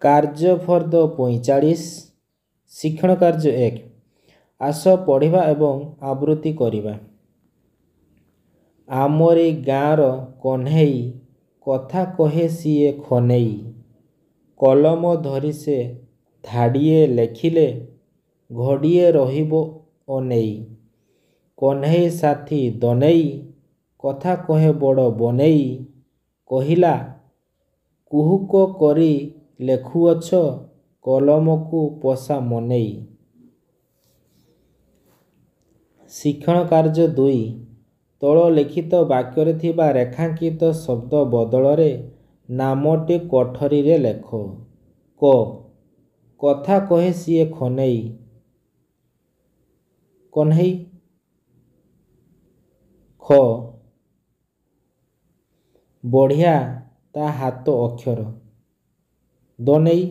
କାର୍ଯ୍ୟ ଫର୍ଦ୍ଦ 45। ଶିକ୍ଷଣ କାର୍ଯ୍ୟ 1। ଆସ ପଢ଼ିବା ଏବଂ ଆବୃତ୍ତି କରିବା। ଆମରି ଗାଁର କହ୍ନେଇ, କଥା କହେ ସିଏ ଖନେଇ। କଲମ ଧରି ସେ ଧାଡ଼ିଏ ଲେଖିଲେ, ଘଡ଼ିଏ ରହିବ ଅନେଇ। କହ୍ନେଇ ସାଥୀ ଦନେଇ, କଥା କହେ ବଡ଼ ବନେଇ। କହିଲା, କୁହୁକ କରି ଲେଖୁଅଛ, କଲମକୁ ପୋଷା ମନେଇ। ଶିକ୍ଷଣ କାର୍ଯ୍ୟ 2। ତଳ ଲିଖିତ ବାକ୍ୟରେ ଥିବା ରେଖାଙ୍କିତ ଶବ୍ଦ ବଦଳରେ ନାମଟି କୋଠରୀରେ ଲେଖ। କ. କଥା କହେ ସିଏ ଖନେଇ, କହ୍ନେଇ। ଖ. ବଢ଼ିଆ ତା ହାତ ଅକ୍ଷର, ଦନେଇ।